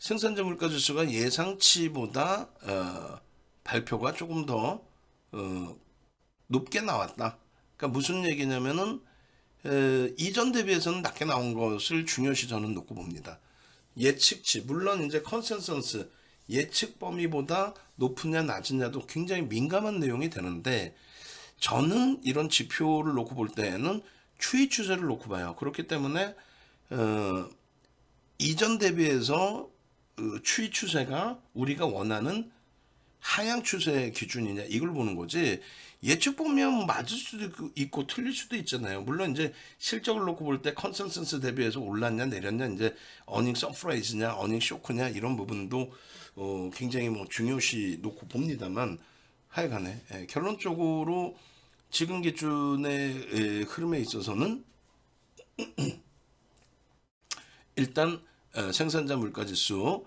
생산자 물가지수가 예상치보다 발표가 조금 더 높게 나왔다. 그러니까 무슨 얘기냐면은 이전 대비해서는 낮게 나온 것을 중요시 저는 놓고 봅니다. 예측치, 물론 이제 컨센서스 예측 범위보다 높으냐 낮으냐도 굉장히 민감한 내용이 되는데, 저는 이런 지표를 놓고 볼 때에는 추이 추세를 놓고 봐요. 그렇기 때문에 이전 대비해서 추이 추세가 우리가 원하는 하향 추세 기준이냐 이걸 보는 거지, 예측 보면 맞을 수도 있고 틀릴 수도 있잖아요. 물론 이제 실적을 놓고 볼 때 컨센서스 대비해서 올랐냐 내렸냐, 이제 어닝 서프라이즈냐 어닝 쇼크냐 이런 부분도 굉장히 뭐 중요시 놓고 봅니다만, 하여간에 결론적으로 지금 기준의 흐름에 있어서는 일단 생산자 물가지수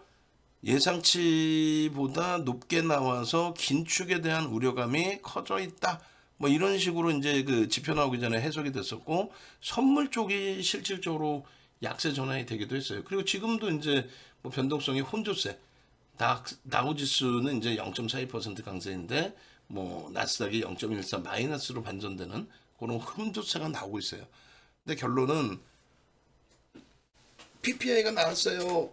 예상치보다 높게 나와서 긴축에 대한 우려감이 커져 있다. 뭐 이런 식으로 이제 그 지표 나오기 전에 해석이 됐었고, 선물 쪽이 실질적으로 약세 전환이 되기도 했어요. 그리고 지금도 이제 뭐 변동성이 혼조세, 다우지수는 이제 0.42% 강세인데 뭐 나스닥이 0.14 마이너스로 반전되는 그런 혼조세가 나오고 있어요. 근데 결론은 PPI가 나왔어요.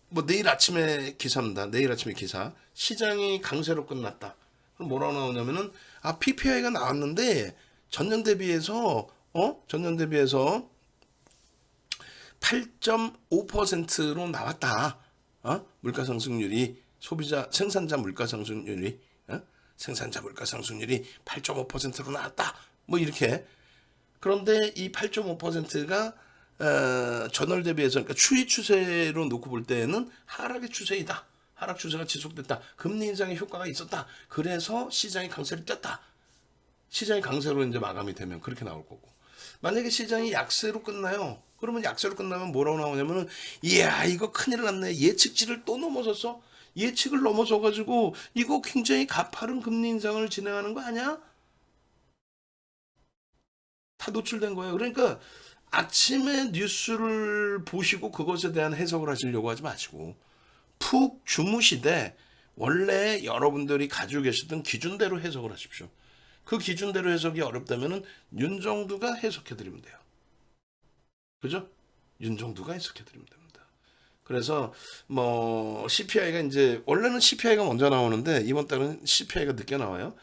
뭐 내일 아침에 기사입니다. 내일 아침에 기사. 시장이 강세로 끝났다. 그럼 뭐라고 나오냐면은 PPI가 나왔는데 전년 대비해서 8.5%로 나왔다. 물가 상승률이 생산자 물가 상승률이 생산자 물가 상승률이 8.5%로 나왔다. 뭐 이렇게. 그런데 이 8.5%가 전월 대비해서, 그러니까 추이 추세로 놓고 볼 때에는 하락의 추세이다. 하락 추세가 지속됐다. 금리 인상의 효과가 있었다. 그래서 시장이 강세를 떴다. 시장이 강세로 이제 마감이 되면 그렇게 나올 거고. 만약에 시장이 약세로 끝나요. 그러면 약세로 끝나면 뭐라고 나오냐면은, 이야 이거 큰일 났네. 예측치를 또 넘어섰어. 예측을 넘어서 가지고 이거 굉장히 가파른 금리 인상을 진행하는 거 아니야? 다 노출된 거예요. 그러니까 아침에 뉴스를 보시고 그것에 대한 해석을 하시려고 하지 마시고 푹 주무시되 원래 여러분들이 가지고 계시던 기준대로 해석을 하십시오. 그 기준대로 해석이 어렵다면은 윤정두가 해석해 드리면 돼요. 그죠? 윤정두가 해석해 드리면 됩니다. 그래서 뭐 CPI가 이제 원래는 CPI가 먼저 나오는데 이번 달은 CPI가 늦게 나와요.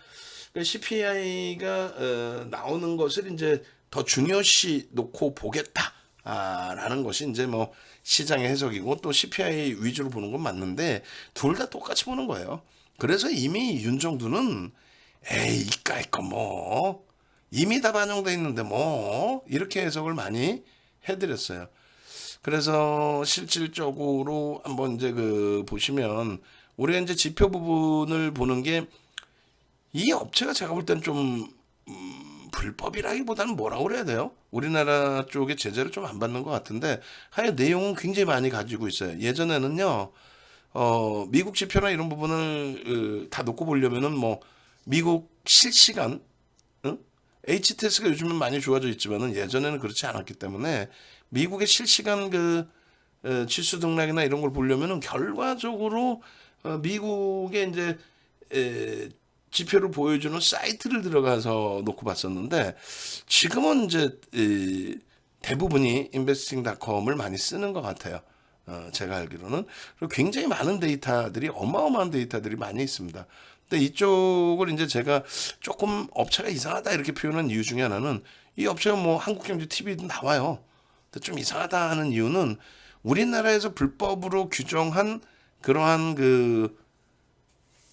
CPI가 나오는 것을 이제 더 중요시 놓고 보겠다라는 것이 이제 뭐 시장의 해석이고, 또 CPI 위주로 보는 건 맞는데 둘 다 똑같이 보는 거예요. 그래서 이미 윤정두는 에이 이까이 거 뭐 이미 다 반영돼 있는데 뭐 이렇게 해석을 많이 해드렸어요. 그래서 실질적으로 한번 이제 그 보시면 우리가 이제 지표 부분을 보는 게, 이 업체가 제가 볼 때는 좀 불법이라기보다는 뭐라고 그래야 돼요? 우리나라 쪽에 제재를 좀 안 받는 것 같은데, 하여 내용은 굉장히 많이 가지고 있어요. 예전에는요, 미국 지표나 이런 부분을 다 놓고 보려면은 뭐 미국 실시간, HTS가 요즘은 많이 좋아져 있지만은 예전에는 그렇지 않았기 때문에 미국의 실시간 그 지수 등락이나 이런 걸 보려면은 결과적으로 미국의 이제 지표를 보여주는 사이트를 들어가서 놓고 봤었는데, 지금은 이제 대부분이 investing.com을 많이 쓰는 것 같아요. 제가 알기로는. 그리고 굉장히 많은 데이터들이, 어마어마한 데이터들이 많이 있습니다. 근데 이쪽을 이제 제가 조금 업체가 이상하다 이렇게 표현한 이유 중에 하나는, 이 업체가 뭐 한국경제TV도 나와요. 근데 좀 이상하다 하는 이유는 우리나라에서 불법으로 규정한 그러한 그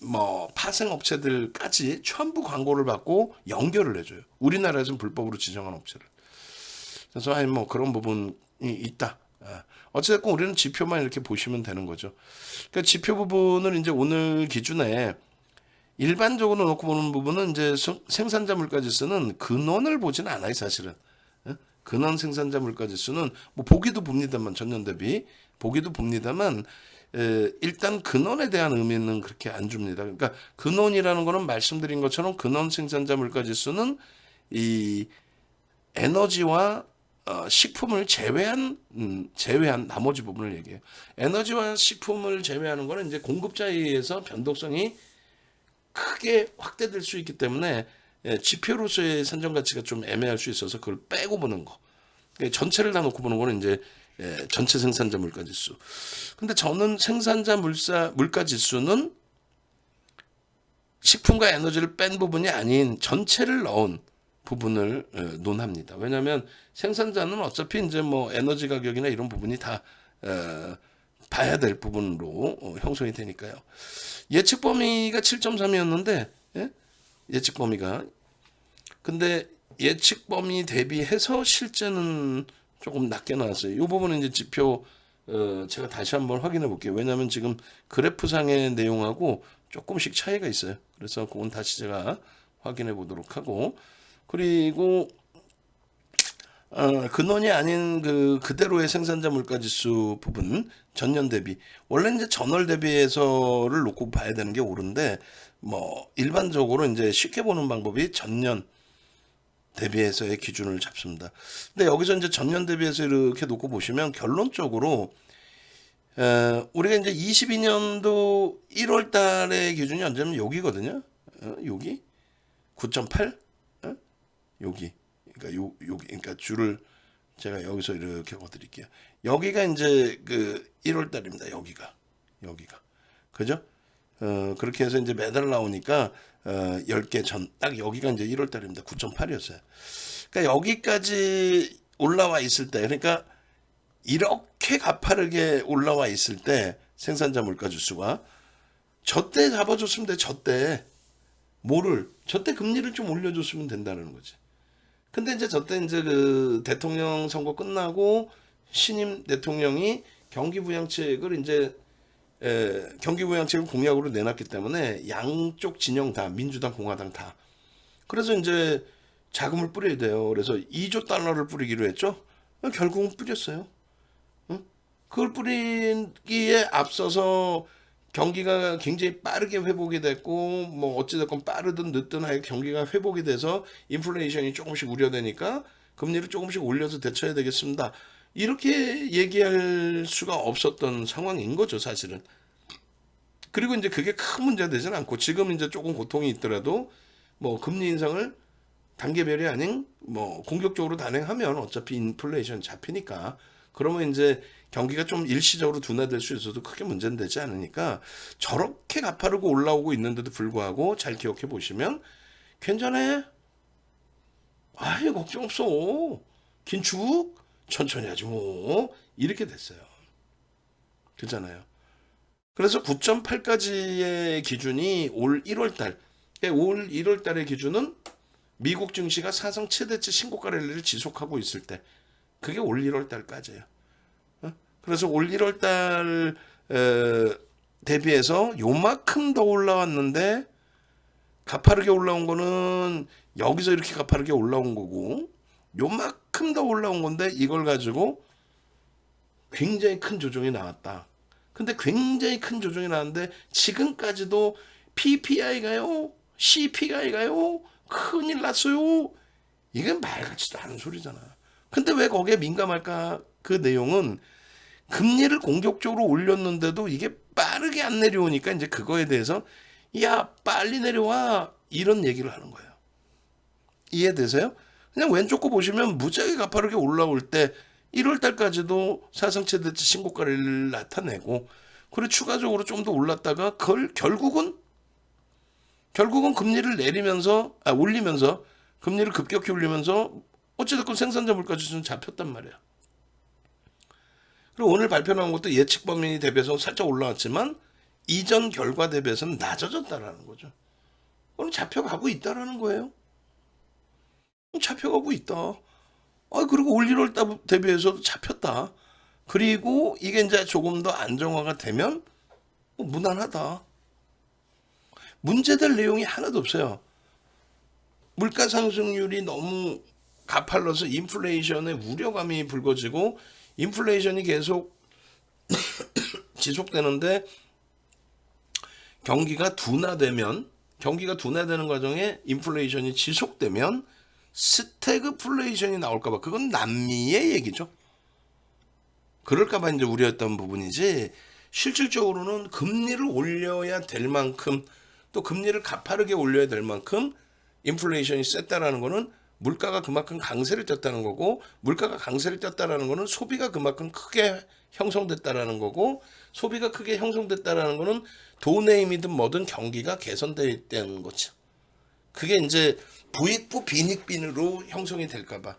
뭐 파생 업체들까지 전부 광고를 받고 연결을 해줘요. 우리나라에서는 불법으로 지정한 업체를. 그래서 아니 뭐 그런 부분이 있다. 어쨌든 우리는 지표만 이렇게 보시면 되는 거죠. 그러니까 지표 부분을 이제 오늘 기준에 일반적으로 놓고 보는 부분은 이제 생산자 물가지수는 근원을 보지는 않아요, 사실은. 근원 생산자 물가지수는 뭐 보기도 봅니다만, 전년 대비 보기도 봅니다만, 일단 근원에 대한 의미는 그렇게 안 줍니다. 그러니까 근원이라는 거는 말씀드린 것처럼 근원 생산자 물가지수는 이 에너지와 식품을 제외한 나머지 부분을 얘기해요. 에너지와 식품을 제외하는 거는 이제 공급자에 의해서 변동성이 크게 확대될 수 있기 때문에 지표로서의 산정 가치가 좀 애매할 수 있어서 그걸 빼고 보는 거. 전체를 다 놓고 보는 거는 이제 전체 생산자 물가 지수. 근데 저는 생산자 물가 지수는 식품과 에너지를 뺀 부분이 아닌 전체를 넣은 부분을 논합니다. 왜냐하면 생산자는 어차피 이제 뭐 에너지 가격이나 이런 부분이 다 봐야 될 부분으로 형성이 되니까요. 예측 범위가 7.3이었는데 예측 범위가 근데 예측 범위 대비해서 실제는 조금 낮게 나왔어요. 이 부분은 이제 지표 제가 다시 한번 확인해 볼게요. 왜냐하면 지금 그래프상의 내용하고 조금씩 차이가 있어요. 그래서 그건 다시 제가 확인해 보도록 하고 그리고 근원이 아닌 그대로의 생산자 물가지수 부분 전년 대비 원래 이제 전월 대비해서를 놓고 봐야 되는 게 옳은데 뭐 일반적으로 이제 쉽게 보는 방법이 전년 대비해서의 기준을 잡습니다. 근데 여기서 이제 전년 대비해서 이렇게 놓고 보시면 결론적으로 우리가 이제 22년도 1월 달의 기준이 언제면 여기거든요. 여기 9.8 여기 그러니까 여기 그러니까 줄을 제가 여기서 이렇게 그어드릴게요. 여기가 이제 그 1월 달입니다. 여기가 그죠? 그렇게 해서 이제 매달 나오니까 10개 전 딱 여기가 이제 1월 달입니다. 9.8이었어요. 그러니까 여기까지 올라와 있을 때 그러니까 이렇게 가파르게 올라와 있을 때 생산자 물가 지수가 저때 잡아줬으면 돼. 저때 금리를 좀 올려줬으면 된다는 거지. 근데 이제 저때 이제 그 대통령 선거 끝나고 신임 대통령이 경기부양책을 이제 경기부양책을 공약으로 내놨기 때문에 양쪽 진영 다 민주당 공화당 다 그래서 이제 자금을 뿌려야 돼요. 그래서 2조 달러를 뿌리기로 했죠. 결국은 뿌렸어요. 그걸 뿌리기에 앞서서 경기가 굉장히 빠르게 회복이 됐고 뭐 어찌됐건 빠르든 늦든 하여 경기가 회복이 돼서 인플레이션이 조금씩 우려되니까 금리를 조금씩 올려서 대처해야 되겠습니다. 이렇게 얘기할 수가 없었던 상황인 거죠, 사실은. 그리고 이제 그게 큰 문제가 되진 않고 지금 이제 조금 고통이 있더라도 뭐 금리 인상을 단계별이 아닌 뭐 공격적으로 단행하면 어차피 인플레이션 잡히니까 그러면 이제 경기가 좀 일시적으로 둔화될 수 있어도 크게 문제는 되지 않으니까 저렇게 가파르고 올라오고 있는데도 불구하고 잘 기억해 보시면 괜찮아. 아예 걱정 없어. 긴축 천천히 하지 뭐. 이렇게 됐어요. 그렇잖아요. 그래서 9.8까지의 기준이 올 1월 달. 올 1월 달의 기준은 미국 증시가 사상 최대치 신고가 랠리를 지속하고 있을 때. 그게 올 1월 달까지예요. 그래서 올 1월 달 대비해서 요만큼 더 올라왔는데 가파르게 올라온 거는 여기서 이렇게 가파르게 올라온 거고 요만큼 더 올라온 건데 이걸 가지고 굉장히 큰 조정이 나왔다. 근데 굉장히 큰 조정이 나왔는데 지금까지도 PPI가요? CPI가요? 큰일 났어요. 이게 말 같지도 않은 소리잖아. 근데 왜 거기에 민감할까? 그 내용은 금리를 공격적으로 올렸는데도 이게 빠르게 안 내려오니까 이제 그거에 대해서 야 빨리 내려와 이런 얘기를 하는 거예요. 이해되세요? 그냥 왼쪽 거 보시면 무지하게 가파르게 올라올 때 1월 달까지도 사상 최대치 신고가를 나타내고 그리고 추가적으로 좀 더 올랐다가 그걸 결국은 금리를 올리면서 금리를 급격히 올리면서 어찌됐건 생산자 물가 지수는 잡혔단 말이야. 그리고 오늘 발표 나온 것도 예측 범위 대비해서 살짝 올라왔지만 이전 결과 대비해서는 낮아졌다라는 거죠. 그럼 잡혀가고 있다라는 거예요. 잡혀가고 있다. 그리고 올 1월 대비해서도 잡혔다. 그리고 이게 이제 조금 더 안정화가 되면 무난하다. 문제될 내용이 하나도 없어요. 물가 상승률이 너무 가팔라서 인플레이션의 우려감이 불거지고 인플레이션이 계속 지속되는데 경기가 둔화되는 과정에 인플레이션이 지속되면 스태그플레이션이 나올까봐, 그건 남미의 얘기죠. 그럴까봐 이제 우려했던 부분이지, 실질적으로는 금리를 올려야 될 만큼, 또 금리를 가파르게 올려야 될 만큼 인플레이션이 셌다라는 거는 물가가 그만큼 강세를 떴다는 거고, 물가가 강세를 떴다라는 거는 소비가 그만큼 크게 형성됐다라는 거고, 소비가 크게 형성됐다라는 거는 돈의 힘이든 뭐든 경기가 개선됐다는 거죠. 그게 이제 부익부 빈익빈으로 형성이 될까봐,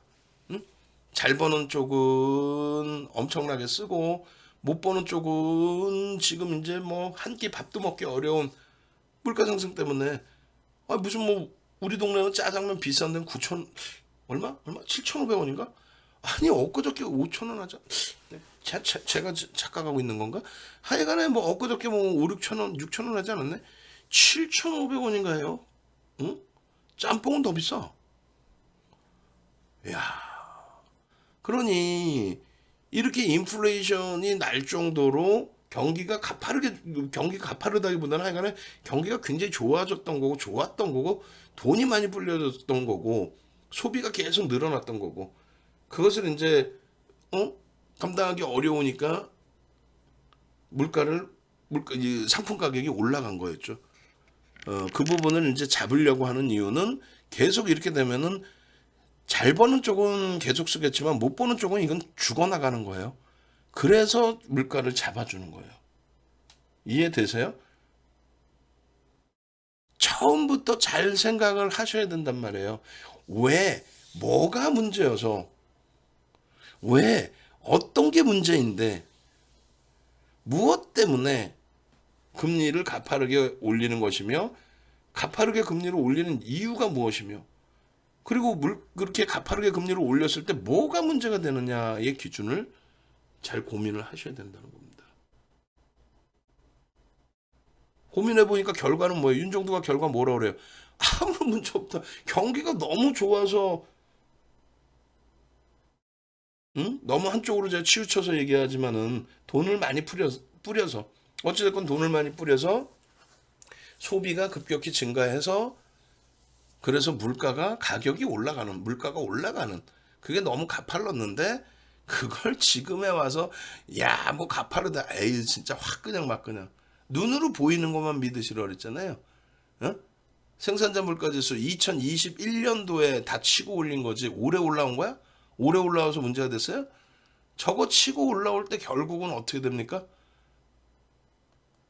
응? 잘 버는 쪽은 엄청나게 쓰고 못 버는 쪽은 지금 이제 뭐 한 끼 밥도 먹기 어려운 물가 상승 때문에, 아 무슨 뭐 우리 동네는 짜장면 비싼 데는 9천 얼마 7,500원인가? 아니 엊그저께 5,000원 하자. 네, 제가 착각하고 있는 건가? 하여간에 뭐 엊그저께 뭐 5, 6,000원 6,000원 하지 않았네. 7,500원인가 해요. 응? 짬뽕은 더 비싸. 야, 그러니 이렇게 인플레이션이 날 정도로 경기가 가파르다기보다는 하여간에 경기가 굉장히 좋아졌던 거고, 좋았던 거고, 돈이 많이 불려졌던 거고, 소비가 계속 늘어났던 거고, 그것을 이제 감당하기 어려우니까 이 상품 가격이 올라간 거였죠. 그 부분을 이제 잡으려고 하는 이유는, 계속 이렇게 되면은 잘 버는 쪽은 계속 쓰겠지만 못 버는 쪽은 이건 죽어나가는 거예요. 그래서 물가를 잡아주는 거예요. 이해되세요? 처음부터 잘 생각을 하셔야 된단 말이에요. 왜? 뭐가 문제여서? 왜? 어떤 게 문제인데? 무엇 때문에 금리를 가파르게 올리는 것이며, 가파르게 금리를 올리는 이유가 무엇이며, 그리고 그렇게 가파르게 금리를 올렸을 때 뭐가 문제가 되느냐의 기준을 잘 고민을 하셔야 된다는 겁니다. 고민해보니까 결과는 뭐예요? 윤정두가 결과 뭐라 그래요? 아무런 문제 없다. 경기가 너무 좋아서, 응? 너무 한쪽으로 제가 치우쳐서 얘기하지만은 돈을 많이 뿌려서, 어찌됐건 돈을 많이 뿌려서 소비가 급격히 증가해서, 그래서 물가가 올라가는, 그게 너무 가팔랐는데, 그걸 지금에 와서 야 뭐 가파르다, 에이 진짜 확 그냥 막 그냥 눈으로 보이는 것만 믿으시라 그랬잖아요. 어? 생산자 물가지수 2021년도에 다 치고 올린 거지 올해 올라온 거야? 올해 올라와서 문제가 됐어요? 저거 치고 올라올 때 결국은 어떻게 됩니까?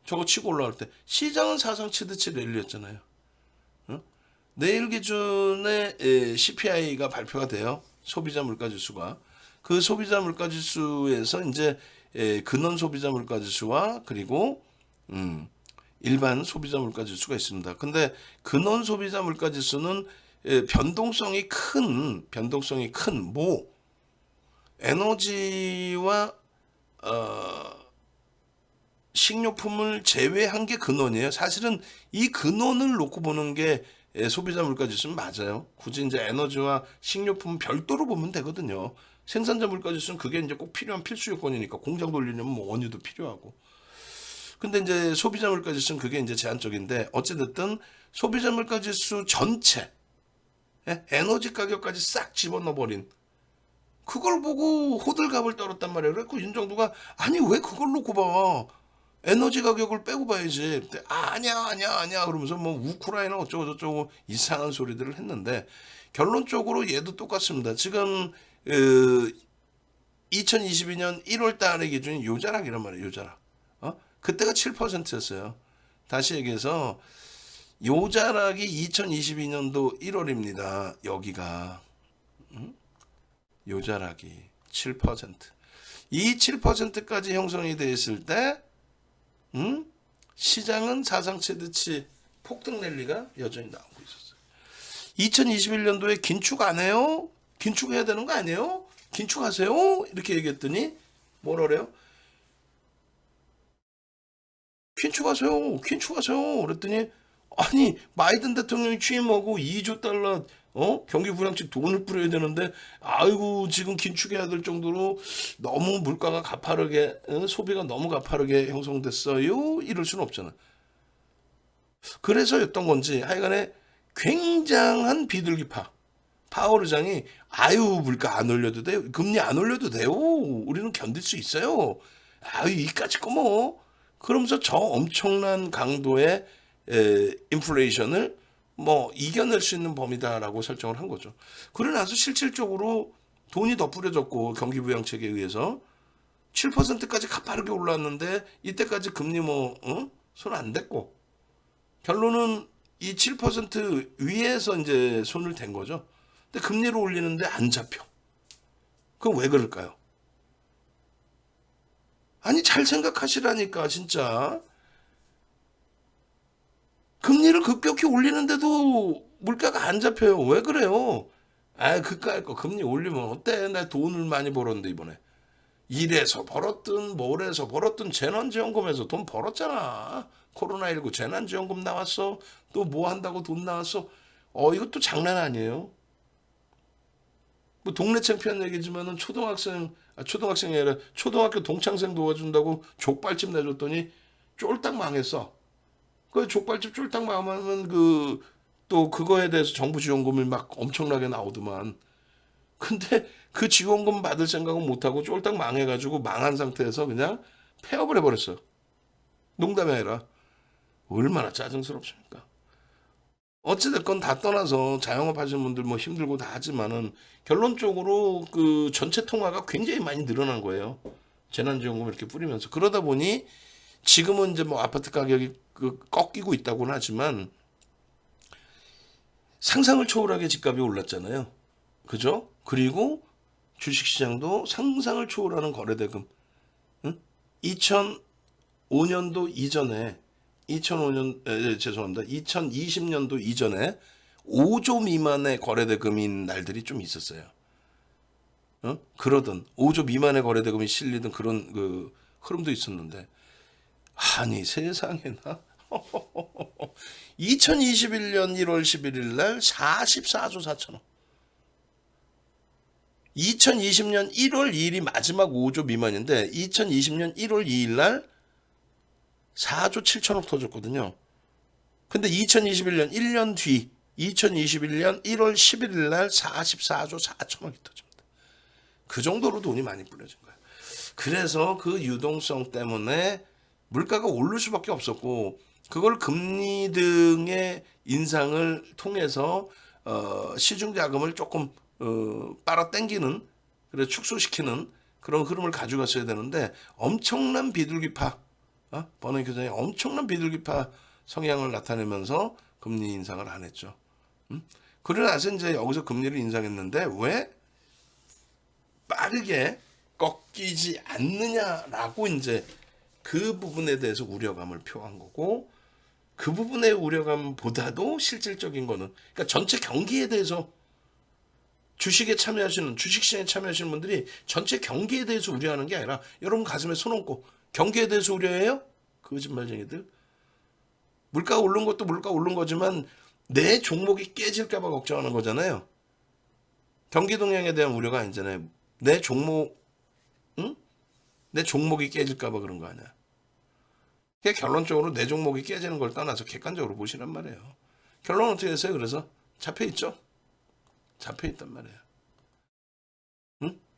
저거 치고 올라올 때 시장은 사상 치듯이 랠리였잖아요. 어? 내일 기준에 CPI가 발표가 돼요. 소비자 물가지수가. 그 소비자 물가지수에서 이제 근원 소비자 물가지수와 그리고 일반 소비자 물가지수가 있습니다. 근데 근원 소비자 물가지수는 변동성이 큰 에너지와 식료품을 제외한 게 근원이에요. 사실은 이 근원을 놓고 보는 게 소비자 물가지수는 맞아요. 굳이 이제 에너지와 식료품 별도로 보면 되거든요. 생산자 물가지수는 그게 이제 꼭 필요한 필수 요건이니까, 공장 돌리려면 뭐 원유도 필요하고. 근데 이제 소비자 물가지수는 그게 이제 제한적인데, 어찌됐든 소비자 물가지수 전체, 에너지 가격까지 싹 집어넣어 버린, 그걸 보고 호들갑을 떨었단 말이에요. 그래서 윤정두가 아니 왜 그걸 놓고 봐? 에너지 가격을 빼고 봐야지. 근데 아니야 그러면서 뭐 우크라이나 어쩌고 저쩌고 이상한 소리들을 했는데, 결론적으로 얘도 똑같습니다. 지금 2022년 1월 달의 기준이 요자락이란 말이에요. 요자락. 그때가 7%였어요. 다시 얘기해서 요자락이 2022년도 1월입니다. 여기가 요자락이 7%. 이 7%까지 형성이 되어 있을 때 시장은 사상 최대치 폭등 랠리가 여전히 나오고 있었어요. 2021년도에 긴축 안 해요? 긴축해야 되는 거 아니에요? 긴축하세요? 이렇게 얘기했더니 뭐라 그래요? 긴축하세요. 그랬더니 아니 바이든 대통령이 취임하고 2조 달러 경기 부양책 돈을 뿌려야 되는데, 아이고 지금 긴축해야 될 정도로 너무 물가가 가파르게 소비가 너무 가파르게 형성됐어요. 이럴 수는 없잖아. 그래서였던 건지 하여간에 굉장한 비둘기파, 파월 의장이 아유 물가 안 올려도 돼요. 금리 안 올려도 돼요. 우리는 견딜 수 있어요. 아유 이까짓 거 뭐. 그러면서 저 엄청난 강도의 인플레이션을 뭐 이겨낼 수 있는 범위다라고 설정을 한 거죠. 그러고 나서 실질적으로 돈이 더 뿌려졌고 경기 부양책에 의해서 7%까지 가파르게 올랐는데 이때까지 금리 뭐 손 안 댔고 결론은 이 7% 위에서 이제 손을 댄 거죠. 근데 금리를 올리는데 안 잡혀. 그럼 왜 그럴까요? 아니 잘 생각하시라니까 진짜. 금리를 급격히 올리는데도 물가가 안 잡혀요. 왜 그래요? 아 그까이 거 금리 올리면 어때? 나 돈을 많이 벌었는데 이번에. 일해서 벌었든 뭘해서 벌었든 재난지원금에서 돈 벌었잖아. 코로나19 재난지원금 나왔어. 또 뭐 한다고 돈 나왔어. 이것도 장난 아니에요. 뭐 동네 창피한 얘기지만은 초등학생이 아니라 초등학교 동창생 도와준다고 족발집 내줬더니 쫄딱 망했어. 그 족발집 쫄딱 망하면 또 그거에 대해서 정부 지원금이 막 엄청나게 나오더만. 근데 그 지원금 받을 생각은 못하고 쫄딱 망해가지고 망한 상태에서 그냥 폐업을 해버렸어. 농담이 아니라. 얼마나 짜증스럽습니까? 어찌됐건 다 떠나서 자영업 하시는 분들 뭐 힘들고 다 하지만은 결론적으로 그 전체 통화가 굉장히 많이 늘어난 거예요. 재난지원금을 이렇게 뿌리면서. 그러다 보니 지금은 이제 뭐 아파트 가격이 꺾이고 있다고는 하지만 상상을 초월하게 집값이 올랐잖아요. 그죠? 그리고 주식시장도 상상을 초월하는 거래대금. 응? 2005년도 이전에 죄송합니다. 2020년도 이전에 5조 미만의 거래대금인 날들이 좀 있었어요. 그러던 5조 미만의 거래대금이 실리던 그런 그 흐름도 있었는데 아니 세상에나 2021년 1월 11일 날 44조 4천억 2020년 1월 2일이 마지막 5조 미만인데 2020년 1월 2일 날 4조 7천억 터졌거든요. 근데 2021년 1년 뒤 2021년 1월 11일 날 44조 4천억이 터집니다. 그 정도로 돈이 많이 뿌려진 거예요. 그래서 그 유동성 때문에 물가가 오를 수밖에 없었고 그걸 금리 등의 인상을 통해서 시중 자금을 조금 빨아당기는 그래 축소시키는 그런 흐름을 가져갔어야 되는데 엄청난 비둘기파 버너기 교장이 엄청난 비둘기파 성향을 나타내면서 금리 인상을 안 했죠. 그러고 나서 이제 여기서 금리를 인상했는데 왜 빠르게 꺾이지 않느냐라고 이제 그 부분에 대해서 우려감을 표한 거고 그 부분의 우려감보다도 실질적인 거는 그러니까 전체 경기에 대해서 주식시장에 참여하시는 분들이 전체 경기에 대해서 우려하는 게 아니라 여러분 가슴에 손 얹고 경기에 대해서 우려해요? 거짓말쟁이들. 물가 오른 것도 물가 오른 거지만 내 종목이 깨질까 봐 걱정하는 거잖아요. 경기 동향에 대한 우려가 아니잖아요. 내 종목이 깨질까 봐 그런 거 아니야. 그러니까 결론적으로 내 종목이 깨지는 걸 떠나서 객관적으로 보시란 말이에요. 결론은 어떻게 됐어요? 그래서 잡혀있죠? 잡혀있단 말이에요.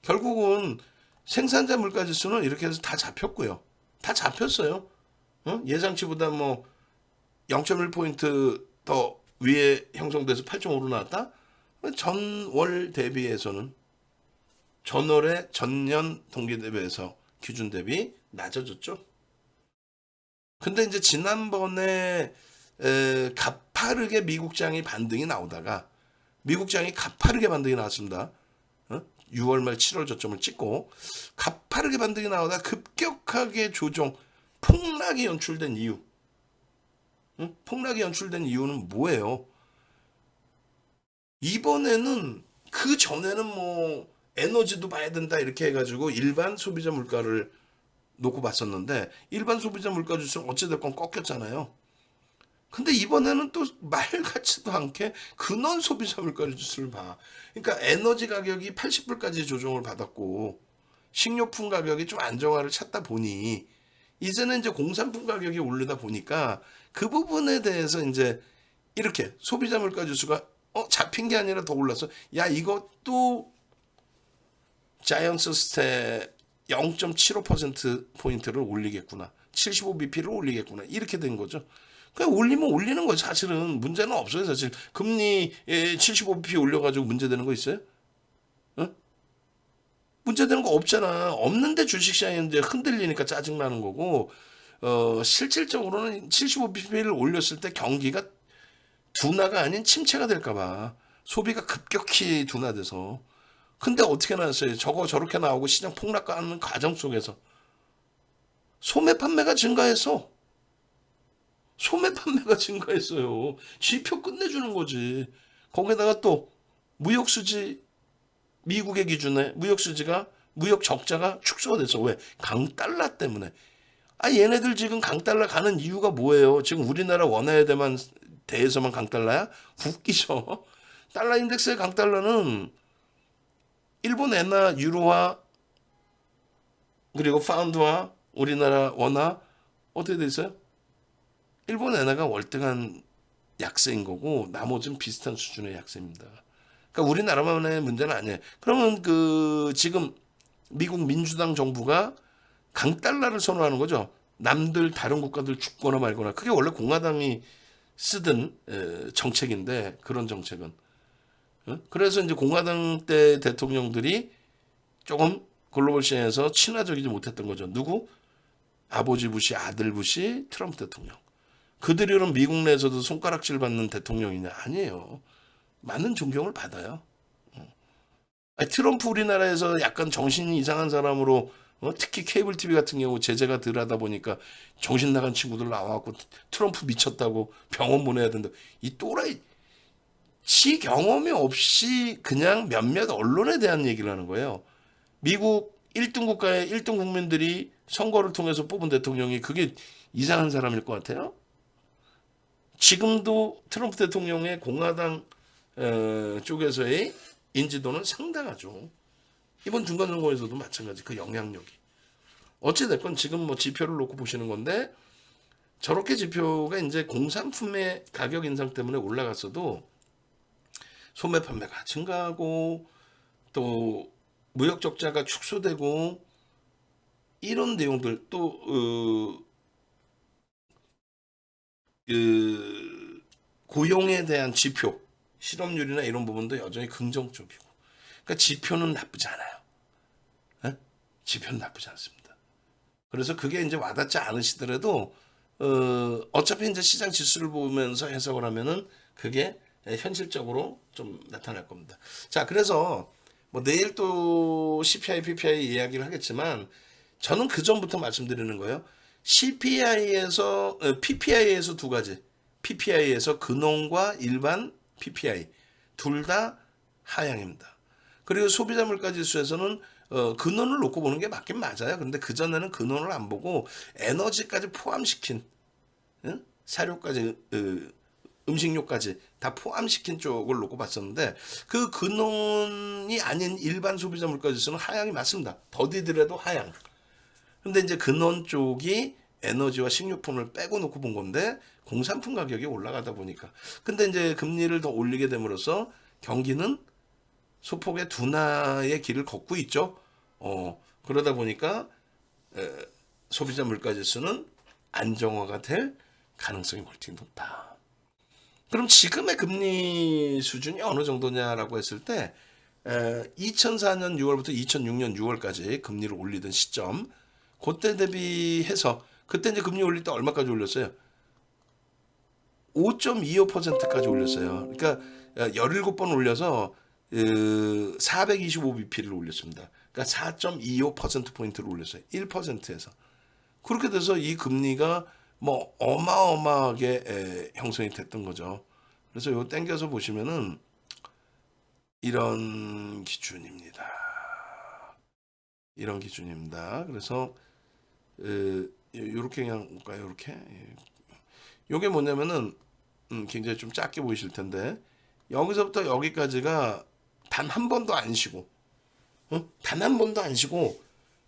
결국은 생산자 물가지수는 이렇게 해서 다 잡혔고요. 다 잡혔어요. 예상치보다 뭐 0.1포인트 더 위에 형성돼서 8.5로 나왔다? 전월 대비해서는 전월의 전년 동기 대비해서 기준 대비 낮아졌죠. 근데 이제 지난번에 가파르게 미국장이 반등이 나오다가 미국장이 가파르게 반등이 나왔습니다. 6월 말 7월 저점을 찍고 가파르게 반등이 나오다 급격하게 조정 폭락이 연출된 이유. 폭락이 연출된 이유는 뭐예요? 이번에는 그 전에는 뭐 에너지도 봐야 된다 이렇게 해가지고 일반 소비자 물가를 놓고 봤었는데 일반 소비자 물가 지수는 어찌됐건 꺾였잖아요. 근데 이번에는 또 말 같지도 않게 근원 소비자 물가 지수를 봐. 그러니까 에너지 가격이 80불까지 조정을 받았고 식료품 가격이 좀 안정화를 찾다 보니 이제는 이제 공산품 가격이 오르다 보니까 그 부분에 대해서 이제 이렇게 소비자 물가 지수가 잡힌 게 아니라 더 올랐어. 야, 이것도 자이언츠 스텝 0.75% 포인트를 올리겠구나. 75bp를 올리겠구나. 이렇게 된 거죠. 그냥 올리면 올리는 거죠. 사실은 문제는 없어요. 사실 금리 75bp 올려가지고 문제되는 거 있어요? 어? 문제되는 거 없잖아. 없는데 주식시장이 이제 흔들리니까 짜증나는 거고, 실질적으로는 75bp를 올렸을 때 경기가 둔화가 아닌 침체가 될까봐 소비가 급격히 둔화돼서. 근데 어떻게 나왔어요? 저거 저렇게 나오고 시장 폭락하는 과정 속에서 소매 판매가 증가해서 소매 판매가 증가했어요. 지표 끝내주는 거지. 거기다가 또 무역수지, 미국의 기준에 무역수지가 무역 적자가 축소가 됐어. 왜? 강달러 때문에. 얘네들 지금 강달러 가는 이유가 뭐예요? 지금 우리나라 원화에 대해서만 강달러야? 웃기죠. 달러 인덱스의 강달러는 일본 엔화, 유로화, 그리고 파운드화, 우리나라 원화 어떻게 돼 있어요? 일본 엔화가 월등한 약세인 거고 나머지는 비슷한 수준의 약세입니다. 그러니까 우리나라만의 문제는 아니에요. 그러면 지금 미국 민주당 정부가 강달러를 선호하는 거죠. 남들 다른 국가들 죽거나 말거나. 그게 원래 공화당이 쓰던 정책인데 그런 정책은. 그래서 이제 공화당 때 대통령들이 조금 글로벌 시장에서 친화적이지 못했던 거죠. 누구? 아버지 부시, 아들 부시, 트럼프 대통령. 그들은 미국 내에서도 손가락질 받는 대통령이냐? 아니에요. 많은 존경을 받아요. 트럼프 우리나라에서 약간 정신이 이상한 사람으로 특히 케이블 TV 같은 경우 제재가 덜하다 보니까 정신 나간 친구들 나와갖고 트럼프 미쳤다고 병원 보내야 된다. 이 또라이 지 경험이 없이 그냥 몇몇 언론에 대한 얘기를 하는 거예요. 미국 1등 국가의 1등 국민들이 선거를 통해서 뽑은 대통령이 그게 이상한 사람일 것 같아요? 지금도 트럼프 대통령의 공화당 쪽에서의 인지도는 상당하죠. 이번 중간선거에서도 마찬가지 그 영향력이. 어찌됐건 지금 뭐 지표를 놓고 보시는 건데 저렇게 지표가 이제 공산품의 가격 인상 때문에 올라갔어도 소매 판매가 증가하고 또 무역 적자가 축소되고 이런 내용들 또 고용에 대한 지표 실업률이나 이런 부분도 여전히 긍정적이고 그러니까 지표는 나쁘지 않아요. 에? 지표는 나쁘지 않습니다. 그래서 그게 이제 와닿지 않으시더라도 어차피 이제 시장 지수를 보면서 해석을 하면은 그게 현실적으로 좀 나타날 겁니다. 자, 그래서 뭐 내일 또 CPI, PPI 이야기를 하겠지만 저는 그 전부터 말씀드리는 거예요. CPI에서 PPI에서 두 가지. PPI에서 근원과 일반 PPI 둘 다 하향입니다. 그리고 소비자 물가 지수에서는 근원을 놓고 보는 게 맞긴 맞아요. 그런데 그 전에는 근원을 안 보고 에너지까지 포함시킨 사료까지 음식료까지 다 포함시킨 쪽을 놓고 봤었는데 그 근원이 아닌 일반 소비자 물가 지수는 하향이 맞습니다. 더디더라도 하향. 근데 이제 근원 쪽이 에너지와 식료품을 빼고 놓고 본 건데 공산품 가격이 올라가다 보니까 근데 이제 금리를 더 올리게 됨으로써 경기는 소폭의 둔화의 길을 걷고 있죠. 그러다 보니까 소비자 물가 지수는 안정화가 될 가능성이 훨씬 높다. 그럼 지금의 금리 수준이 어느 정도냐라고 했을 때 2004년 6월부터 2006년 6월까지 금리를 올리던 시점 그때 대비해서 그때 이제 금리 올릴 때 얼마까지 올렸어요? 5.25%까지 올렸어요. 그러니까 17번 올려서 425bp를 올렸습니다. 그러니까 4.25%포인트를 올렸어요. 1%에서. 그렇게 돼서 이 금리가 뭐 어마어마하게 형성이 됐던 거죠. 그래서 이거 땡겨서 보시면은 이런 기준입니다. 이런 기준입니다. 그래서 요렇게 그냥 볼까요? 요렇게. 요게 뭐냐면은 굉장히 좀 작게 보이실 텐데 여기서부터 여기까지가 단 한 번도 안 쉬고 단 한 번도 안 쉬고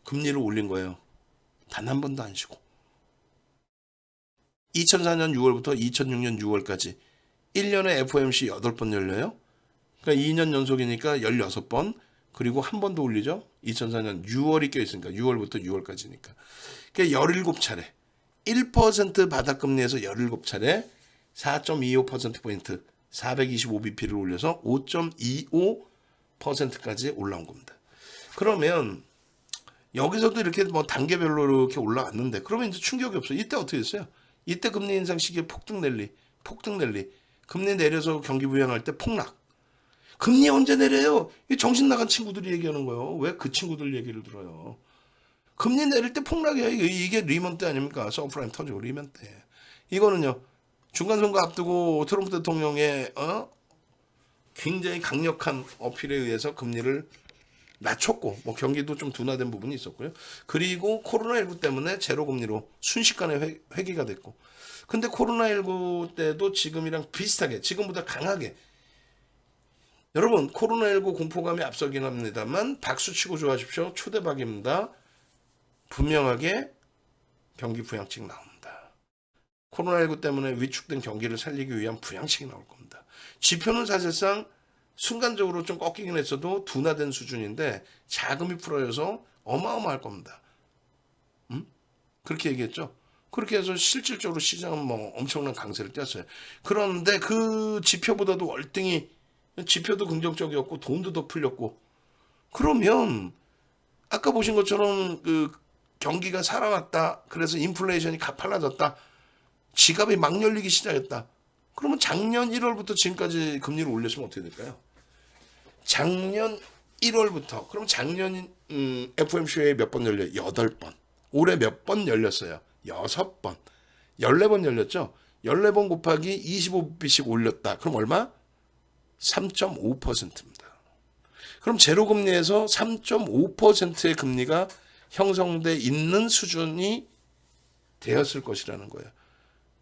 금리를 올린 거예요. 단 한 번도 안 쉬고 2004년 6월부터 2006년 6월까지 1년에 FOMC 8번 열려요. 그러니까 2년 연속이니까 16번. 그리고 한 번 더 올리죠. 2004년 6월이 껴있으니까 6월부터 6월까지니까. 그러니까 17차례. 1% 바닥금리에서 17차례 4.25%포인트 425bp를 올려서 5.25%까지 올라온 겁니다. 그러면 여기서도 이렇게 뭐 단계별로 이렇게 올라왔는데 그러면 이제 충격이 없어요. 이때 어떻게 됐어요? 이때 금리 인상 시기에 폭등 랠리. 금리 내려서 경기 부양할 때 폭락. 금리 언제 내려요? 이 정신 나간 친구들이 얘기하는 거예요. 왜 그 친구들 얘기를 들어요? 금리 내릴 때 폭락이야. 이게 리먼 때 아닙니까? 서프라임 터지고 리먼 때. 이거는요. 중간선거 앞두고 트럼프 대통령의 굉장히 강력한 어필에 의해서 금리를 낮췄고 뭐 경기도 좀 둔화된 부분이 있었고요. 그리고 코로나19 때문에 제로금리로 순식간에 회귀가 됐고. 근데 코로나19 때도 지금이랑 비슷하게 지금보다 강하게 여러분 코로나19 공포감이 앞서긴 합니다만 박수치고 좋아하십시오. 초대박입니다. 분명하게 경기 부양책 나옵니다. 코로나19 때문에 위축된 경기를 살리기 위한 부양책이 나올 겁니다. 지표는 사실상 순간적으로 좀 꺾이긴 했어도 둔화된 수준인데 자금이 풀어져서 어마어마할 겁니다. 그렇게 얘기했죠. 그렇게 해서 실질적으로 시장은 뭐 엄청난 강세를 띄었어요. 그런데 그 지표보다도 월등히 지표도 긍정적이었고 돈도 더 풀렸고 그러면 아까 보신 것처럼 그 경기가 살아났다. 그래서 인플레이션이 가팔라졌다. 지갑이 막 열리기 시작했다. 그러면 작년 1월부터 지금까지 금리를 올렸으면 어떻게 될까요? 작년 1월부터 그럼 작년 FOMC에 몇 번 열려요? 8번. 올해 몇 번 열렸어요? 6번. 14번 열렸죠? 14번 곱하기 25bp씩 올렸다. 그럼 얼마? 3.5%입니다. 그럼 제로금리에서 3.5%의 금리가 형성돼 있는 수준이 되었을 것이라는 거예요.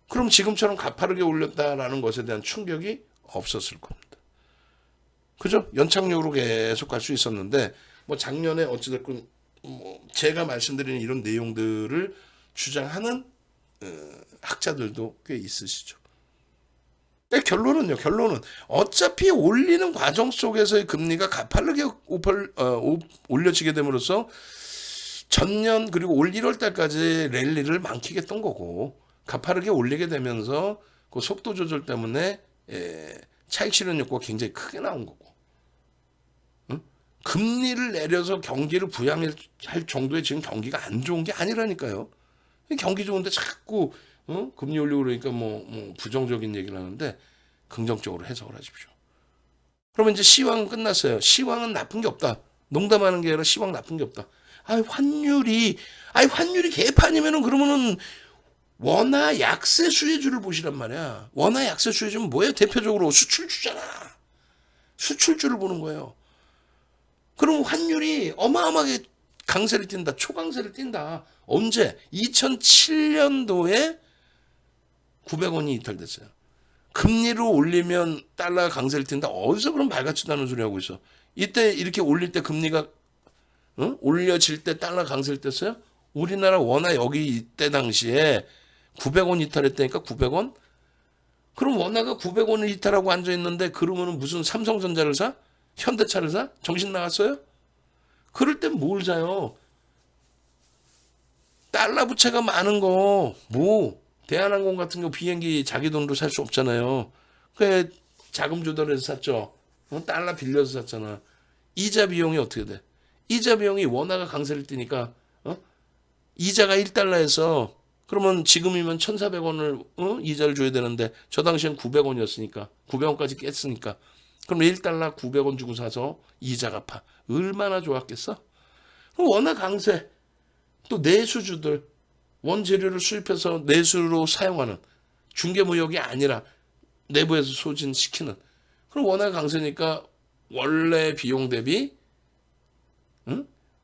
그럼 지금처럼 가파르게 올렸다라는 것에 대한 충격이 없었을 겁니다. 그죠? 연착륙으로 계속 갈 수 있었는데 뭐 작년에 어찌됐건 뭐 제가 말씀드리는 이런 내용들을 주장하는 학자들도 꽤 있으시죠. 결론은 어차피 올리는 과정 속에서의 금리가 가파르게 올려지게 됨으로써 전년 그리고 올 1월 달까지 랠리를 망치겠던 거고 가파르게 올리게 되면서 그 속도 조절 때문에 차익 실현 욕구가 굉장히 크게 나온 거고 금리를 내려서 경기를 부양할 정도의 지금 경기가 안 좋은 게 아니라니까요. 경기 좋은데 자꾸 금리 올리고 그러니까 뭐 부정적인 얘기를 하는데 긍정적으로 해석을 하십시오. 그러면 이제 시황은 끝났어요. 시황은 나쁜 게 없다. 농담하는 게 아니라 시황 나쁜 게 없다. 환율이 개판이면은 그러면은 원화 약세 수혜주를 보시란 말이야. 원화 약세 수혜주는 뭐예요? 대표적으로 수출주잖아. 수출주를 보는 거예요. 그럼 환율이 어마어마하게 강세를 띈다. 초강세를 띈다. 언제? 2007년도에 900원이 이탈됐어요. 금리를 올리면 달러가 강세를 띈다. 어디서 그런 말 같지도 않은 소리 하고 있어. 이때 이렇게 올릴 때 금리가 올려질 때 달러 강세를 뗐어요? 우리나라 원화 여기 이때 당시에 900원 이탈했다니까 900원? 그럼 원화가 900원을 이탈하고 앉아있는데 그러면 무슨 삼성전자를 사? 현대차를 사? 정신 나갔어요? 그럴 땐 뭘 사요? 달러 부채가 많은 거 대한항공 같은 거 비행기 자기 돈으로 살 수 없잖아요. 그래 자금 조달해서 샀죠. 달러 빌려서 샀잖아. 이자 비용이 어떻게 돼? 이자 비용이 원화가 강세를 띠니까 이자가 1달러에서 그러면 지금이면 1,400원을 이자를 줘야 되는데 저 당시엔 900원이었으니까 900원까지 깼으니까 그럼 1달러 900원 주고 사서 이자 갚아. 얼마나 좋았겠어? 원화 강세 또 내수주들 원재료를 수입해서 내수로 사용하는 중개무역이 아니라 내부에서 소진시키는 그럼 원화 강세니까 원래 비용 대비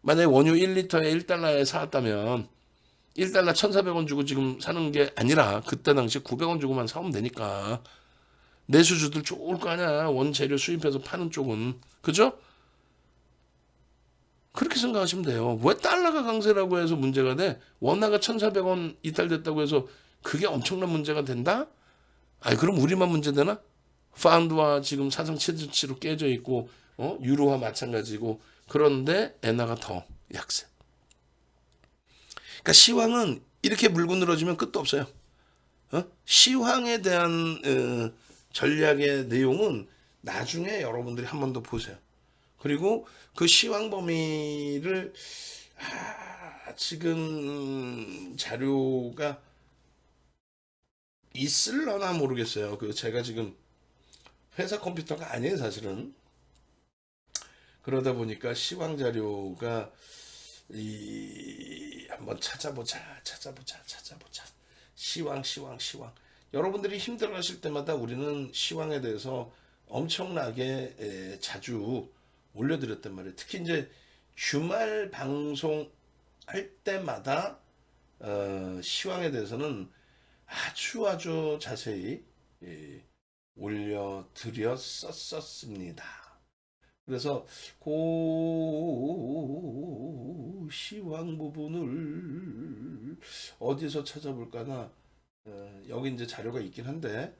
만약에 원유 1리터에 1달러에 사왔다면 1달러 1,400원 주고 지금 사는 게 아니라 그때 당시 900원 주고만 사오면 되니까 내수주들 좋을 거 아니야. 원재료 수입해서 파는 쪽은. 그죠? 그렇게 생각하시면 돼요. 왜 달러가 강세라고 해서 문제가 돼? 원화가 1,400원 이탈됐다고 해서 그게 엄청난 문제가 된다? 그럼 우리만 문제되나? 파운드와 지금 사상 최저치로 깨져 있고 유로와 마찬가지고 그런데 엔화가 더 약세. 그러니까 시황은 이렇게 물고 늘어지면 끝도 없어요. 시황에 대한 전략의 내용은 나중에 여러분들이 한 번 더 보세요. 그리고 그 시황 범위를 지금 자료가 있을려나 모르겠어요. 그 제가 지금 회사 컴퓨터가 아니에요, 사실은. 그러다 보니까 시황 자료가 한번 찾아보자. 시황. 여러분들이 힘들어하실 때마다 우리는 시황에 대해서 엄청나게 자주 올려드렸단 말이에요. 특히 이제 주말 방송 할 때마다 시황에 대해서는 아주 자세히 올려드렸었습니다. 그래서 그 시황 부분을 어디서 찾아볼까나 여기 이제 자료가 있긴 한데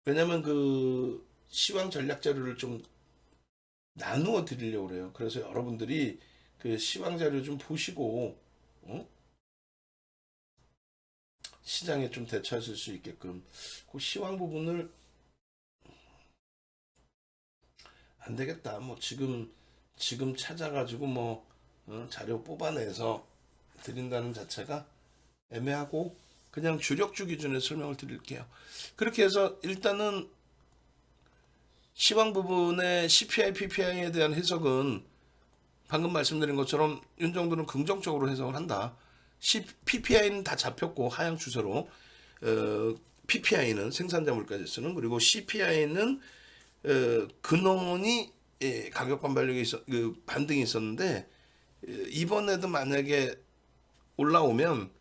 왜냐면 그 시황 전략 자료를 좀 나누어 드리려고 그래요. 그래서 여러분들이 그 시황 자료 좀 보시고 시장에 좀 대처하실 수 있게끔 그 시황 부분을 안 되겠다. 뭐 지금 찾아가지고 뭐 자료 뽑아내서 드린다는 자체가 애매하고 그냥 주력주 기준에 설명을 드릴게요. 그렇게 해서 일단은 시황 부분의 CPI, PPI에 대한 해석은 방금 말씀드린 것처럼 윤정도는 긍정적으로 해석을 한다. PPI는 다 잡혔고 하향 추세로 PPI는 생산자 물가지수는 그리고 CPI는 근원이 가격 반발력이 반등이 있었는데 이번에도 만약에 올라오면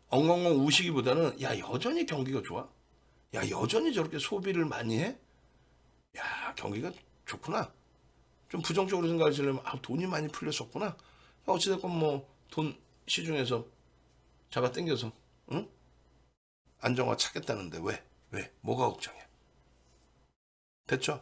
엉엉엉 우시기보다는 야 여전히 경기가 좋아. 야 여전히 저렇게 소비를 많이 해. 야 경기가 좋구나. 좀 부정적으로 생각하시려면 돈이 많이 풀렸었구나. 어찌됐건 뭐 돈 시중에서 잡아 당겨서 안정화 찾겠다는데 왜 뭐가 걱정이야? 됐죠?